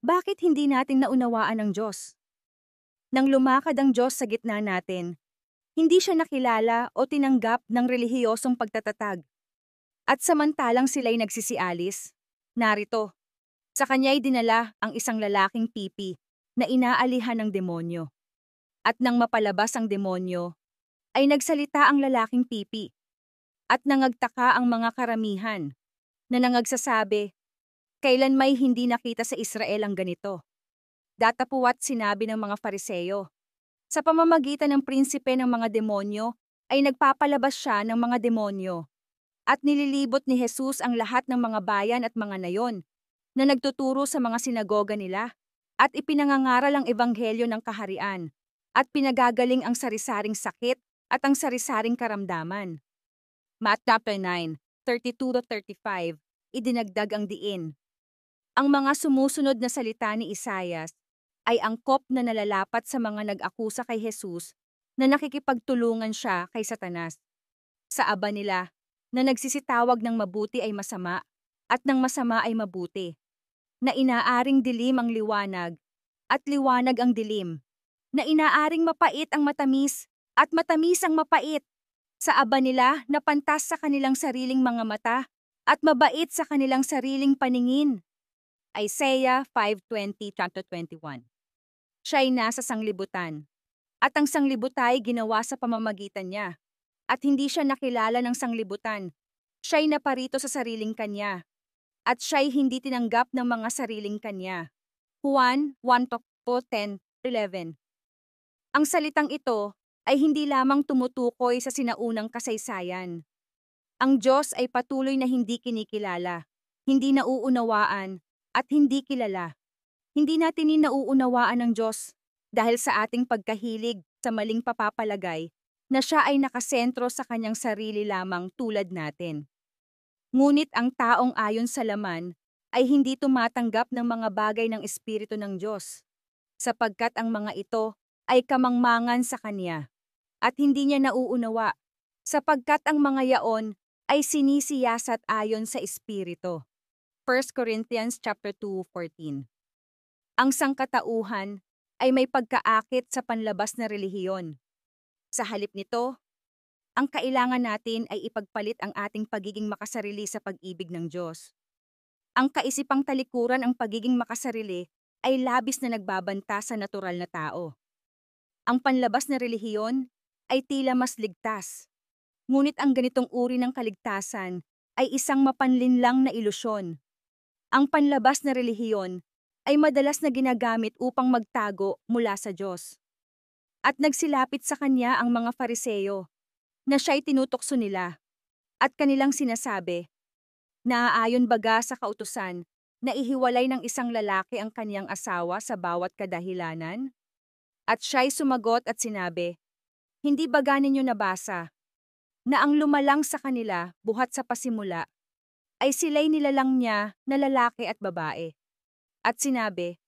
Bakit hindi natin naunawaan ang Diyos? Nang lumakad ang Diyos sa gitna natin, hindi siya nakilala o tinanggap ng relihiyosong pagtatatag. At samantalang sila'y nagsisialis, narito, sa kanya'y dinala ang isang lalaking pipi na inaalihan ng demonyo. At nang mapalabas ang demonyo, ay nagsalita ang lalaking pipi. At nangagtaka ang mga karamihan na nangagsasabi, kailan may hindi nakita sa Israel ang ganito. Datapuat sinabi ng mga Fariseyo, sa pamamagitan ng prinsipe ng mga demonyo ay nagpapalabas siya ng mga demonyo. At nililibot ni Jesus ang lahat ng mga bayan at mga nayon na nagtuturo sa mga sinagoga nila at ipinangangaral ang ebanghelyo ng kaharian at pinagagaling ang sarisaring sakit at ang sarisaring karamdaman. Matthew 9:32-35, idinagdag ang diin. Ang mga sumusunod na salita ni Isaias ay angkop na nalalapat sa mga nag-akusa kay Jesus na nakikipagtulungan siya kay Satanas. Sa aba nila, na nagsisitawag ng mabuti ay masama at ng masama ay mabuti, na inaaring dilim ang liwanag at liwanag ang dilim, na inaaring mapait ang matamis at matamis ang mapait. Sa aba nila na pantas sa kanilang sariling mga mata at mabait sa kanilang sariling paningin. Isaiah 5:20-21. Siya'y nasa sanglibutan, at ang sanglibutay ginawa sa pamamagitan niya. At hindi siya nakilala ng sanglibutan. Siya'y naparito sa sariling kanya, at siya'y hindi tinanggap ng mga sariling kanya. Juan 1:10-11. Ang salitang ito ay hindi lamang tumutukoy sa sinaunang kasaysayan. Ang Diyos ay patuloy na hindi kinikilala, hindi nauunawaan, at hindi kilala. Hindi natin nauunawaan ng Diyos dahil sa ating pagkahilig sa maling papapalagay na siya ay nakasentro sa kanyang sarili lamang tulad natin. Ngunit ang taong ayon sa laman ay hindi tumatanggap ng mga bagay ng Espiritu ng Diyos, sapagkat ang mga ito ay kamangmangan sa kanya, at hindi niya nauunawa, sapagkat ang mga yaon ay sinisiyasat ayon sa Espiritu. 1 Corinthians 2:14. Ang sangkatauhan ay may pagkaakit sa panlabas na relihiyon. Sa halip nito, ang kailangan natin ay ipagpalit ang ating pagiging makasarili sa pag-ibig ng Diyos. Ang kaisipang talikuran ang pagiging makasarili ay labis na nagbabanta sa natural na tao. Ang panlabas na relihiyon ay tila mas ligtas. Ngunit ang ganitong uri ng kaligtasan ay isang mapanlinlang na ilusyon. Ang panlabas na relihiyon ay madalas na ginagamit upang magtago mula sa Diyos. At nagsilapit sa kanya ang mga Fariseyo, na siya'y tinutokso nila, at kanilang sinasabi, naaayon baga sa kautusan na ihiwalay ng isang lalaki ang kaniyang asawa sa bawat kadahilanan? At siya'y sumagot at sinabi, hindi baga ninyo nabasa, na ang lumalang sa kanila buhat sa pasimula, ay sila'y nilalang niya na lalaki at babae. At sinabi,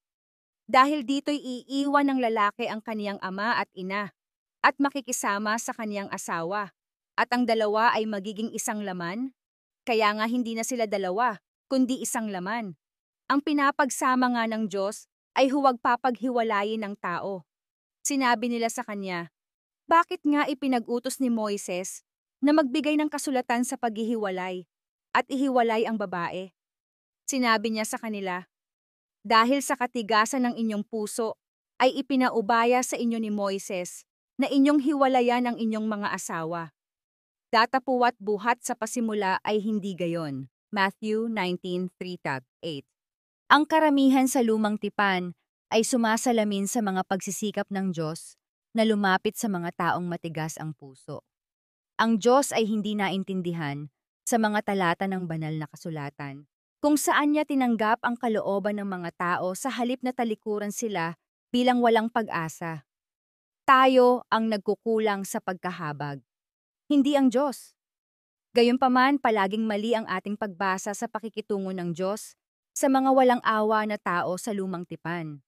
dahil dito'y iiwan ng lalaki ang kaniyang ama at ina, at makikisama sa kaniyang asawa, at ang dalawa ay magiging isang laman. Kaya nga hindi na sila dalawa, kundi isang laman. Ang pinapagsama nga ng Diyos ay huwag papaghiwalayin ng tao. Sinabi nila sa kanya, bakit nga ipinag-utos ni Moises na magbigay ng kasulatan sa paghihiwalay at ihiwalay ang babae? Sinabi niya sa kanila, dahil sa katigasan ng inyong puso ay ipinaubaya sa inyo ni Moises na inyong hiwalayan ang inyong mga asawa. Datapuwat buhat sa pasimula ay hindi gayon. Matthew 19:3-8. Ang karamihan sa lumang tipan ay sumasalamin sa mga pagsisikap ng Diyos na lumapit sa mga taong matigas ang puso. Ang Diyos ay hindi naintindihan sa mga talata ng banal na kasulatan, kung saan niya tinanggap ang kalooban ng mga tao sa halip na talikuran sila bilang walang pag-asa. Tayo ang nagkukulang sa pagkahabag, hindi ang Diyos. Gayunpaman, palaging mali ang ating pagbasa sa pakikitungo ng Diyos sa mga walang awa na tao sa lumang tipan.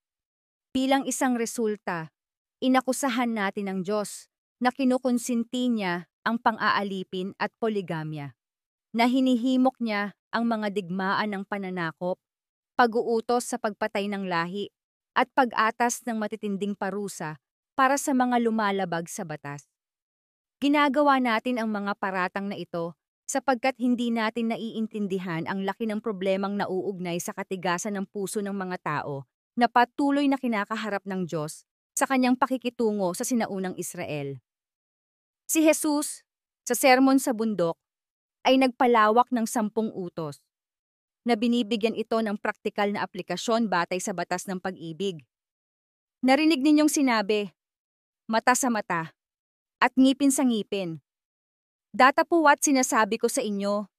Bilang isang resulta, inakusahan natin ang Diyos na kinukonsinti niya ang pang-aalipin at poligamya, na hinihimok niya ang mga digmaan ng pananakop pag-uutos sa pagpatay ng lahi, at pag-atas ng matitinding parusa para sa mga lumalabag sa batas. Ginagawa natin ang mga paratang na ito sapagkat hindi natin naiintindihan ang laki ng problemang nauugnay sa katigasan ng puso ng mga tao na patuloy na kinakaharap ng Diyos sa kanyang pakikitungo sa sinaunang Israel. Si Jesus, sa Sermon sa Bundok, ay nagpalawak ng 10 utos na binibigyan ito ng praktikal na aplikasyon batay sa batas ng pag-ibig. Narinig ninyong sinabi, mata sa mata, at ngipin sa ngipin. Datapuwat sinasabi ko sa inyo,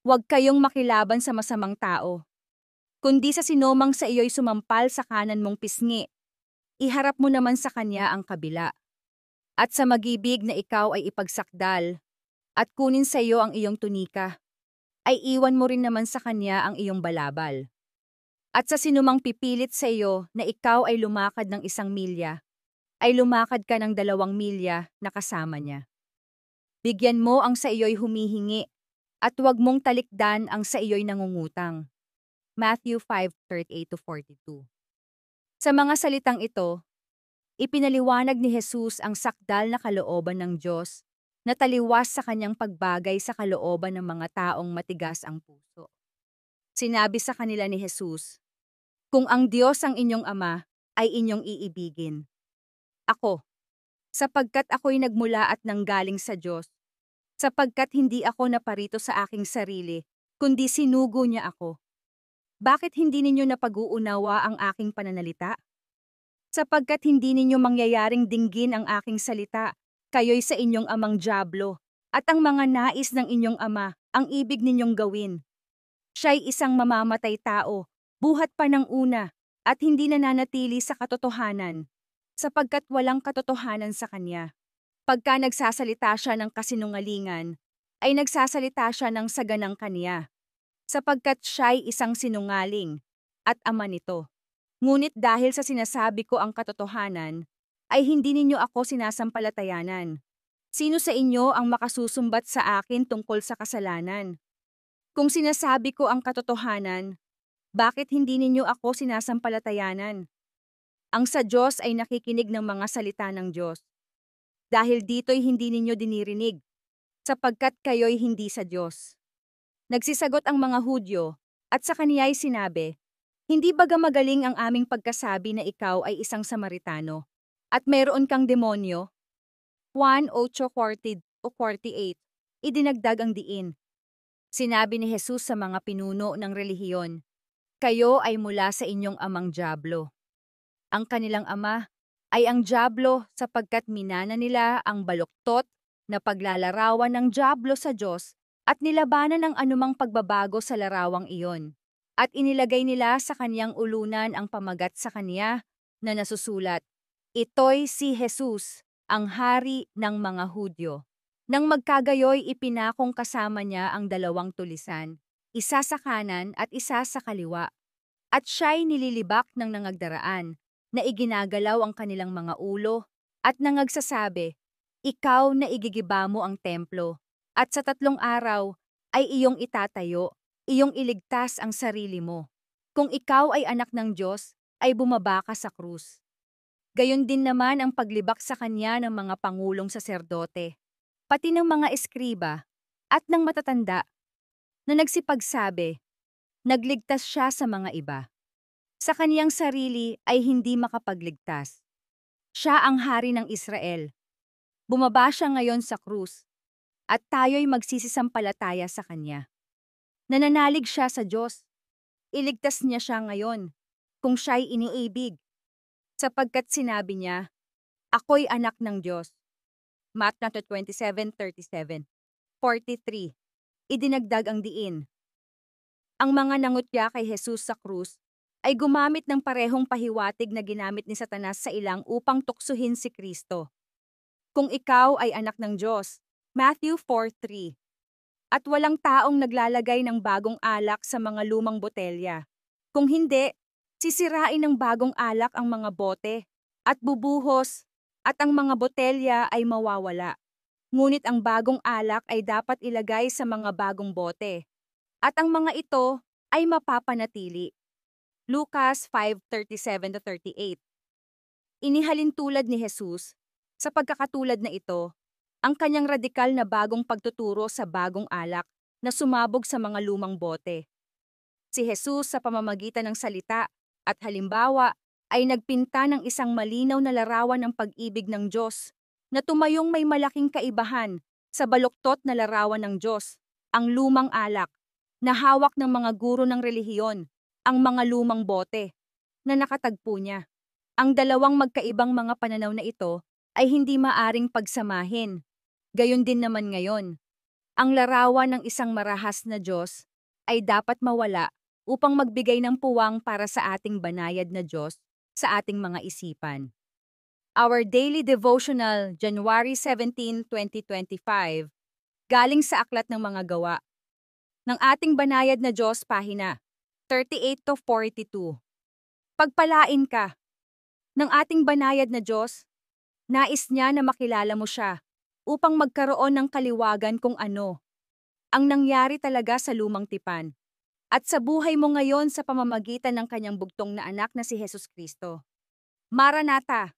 huwag kayong makilaban sa masamang tao. Kundi sa sinumang sa iyo'y sumampal sa kanan mong pisngi, iharap mo naman sa kanya ang kabila. At sa mag-ibig na ikaw ay ipagsakdal, at kunin sa iyo ang iyong tunika, ay iwan mo rin naman sa kanya ang iyong balabal. At sa sinumang pipilit sa iyo na ikaw ay lumakad ng 1 milya, ay lumakad ka ng 2 milya na kasama niya. Bigyan mo ang sa iyo'y humihingi, at huwag mong talikdan ang sa iyo'y nangungutang. Matthew 5:38-42. Sa mga salitang ito, ipinaliwanag ni Jesus ang sakdal na kalooban ng Diyos na taliwas sa kanyang pagbagay sa kalooban ng mga taong matigas ang puso. Sinabi sa kanila ni Jesus, kung ang Diyos ang inyong Ama, ay inyong iibigin. Ako, sapagkat ako'y nagmula at nanggaling sa Diyos, sapagkat hindi ako naparito sa aking sarili, kundi sinugo niya ako. Bakit hindi ninyo napag-uunawa ang aking pananalita? Sapagkat hindi ninyo mangyayaring dinggin ang aking salita, kayo'y sa inyong amang dyablo, at ang mga nais ng inyong ama, ang ibig ninyong gawin. Siya'y isang mamamatay tao, buhat pa ng una, at hindi nananatili sa katotohanan, sapagkat walang katotohanan sa kanya. Pagka nagsasalita siya ng kasinungalingan, ay nagsasalita siya ng saganang kanya, sapagkat siya'y isang sinungaling, at ama nito. Ngunit dahil sa sinasabi ko ang katotohanan, ay hindi ninyo ako sinasampalatayanan. Sino sa inyo ang makasusumbat sa akin tungkol sa kasalanan? Kung sinasabi ko ang katotohanan, bakit hindi ninyo ako sinasampalatayanan? Ang sa Diyos ay nakikinig ng mga salita ng Diyos. Dahil dito'y hindi ninyo dinirinig, sapagkat kayo'y hindi sa Diyos. Nagsisagot ang mga Hudyo, at sa kaniya'y sinabi, hindi baga magaling ang aming pagkasabi na ikaw ay isang Samaritano, at mayroon kang demonyo? Juan 8:40 o 48, idinagdag ang diin. Sinabi ni Jesus sa mga pinuno ng relihiyon, kayo ay mula sa inyong amang dyablo. Ang kanilang ama ay ang dyablo sapagkat minana nila ang baluktot na paglalarawan ng dyablo sa Diyos at nilabanan ng anumang pagbabago sa larawang iyon. At inilagay nila sa kanyang ulunan ang pamagat sa kanya na nasusulat, ito'y si Jesus, ang hari ng mga Hudyo. Nang magkagayoy ipinakong kasama niya ang 2 tulisan, isa sa kanan at isa sa kaliwa. At siya'y nililibak ng nangagdaraan, na iginagalaw ang kanilang mga ulo, at nangagsasabi, ikaw na igigiba mo ang templo, at sa 3 araw ay iyong itatayo, iyong iligtas ang sarili mo. Kung ikaw ay anak ng Diyos, ay bumaba ka sa krus. Gayon din naman ang paglibak sa kanya ng mga pangulong saserdote, pati ng mga eskriba at ng matatanda, na nagsipagsabi, nagligtas siya sa mga iba. Sa kaniyang sarili ay hindi makapagligtas. Siya ang hari ng Israel. Bumaba siya ngayon sa krus, at tayo'y magsisisampalataya sa kanya. Nananalig siya sa Diyos. Iligtas niya siya ngayon, kung siya'y iniibig. Sapagkat sinabi niya, ako'y anak ng Diyos. Matthew 27:37. 43. Idinagdag ang diin. Ang mga nangutya kay Jesus sa krus ay gumamit ng parehong pahiwatig na ginamit ni Satanas sa ilang upang tuksuhin si Kristo. Kung ikaw ay anak ng Diyos, Matthew 4:3. At walang taong naglalagay ng bagong alak sa mga lumang botelya. Kung hindi, sisirain ng bagong alak ang mga bote, at bubuhos, at ang mga botelya ay mawawala. Ngunit ang bagong alak ay dapat ilagay sa mga bagong bote, at ang mga ito ay mapapanatili. Lucas 5:37-38. Inihalin tulad ni Jesus, sa pagkakatulad na ito, ang kanyang radikal na bagong pagtuturo sa bagong alak na sumabog sa mga lumang bote. Si Jesus sa pamamagitan ng salita at halimbawa ay nagpinta ng isang malinaw na larawan ng pag-ibig ng Diyos na tumayong may malaking kaibahan sa baluktot na larawan ng Diyos, ang lumang alak, na hawak ng mga guro ng relihiyon, ang mga lumang bote, na nakatagpo niya. Ang dalawang magkaibang mga pananaw na ito ay hindi maaring pagsamahin. Gayon din naman ngayon. Ang larawan ng isang marahas na Diyos ay dapat mawala upang magbigay ng puwang para sa ating banayad na Diyos sa ating mga isipan. Our Daily Devotional, January 17, 2025, galing sa Aklat ng Mga Gawa. Ng ating banayad na Diyos, pahina 38-42. Pagpalain ka. Ng ating banayad na Diyos, nais niya na makilala mo siya upang magkaroon ng kaliwagan kung ano ang nangyari talaga sa lumang tipan at sa buhay mo ngayon sa pamamagitan ng kanyang bugtong na anak na si Jesus Kristo. Maranatha!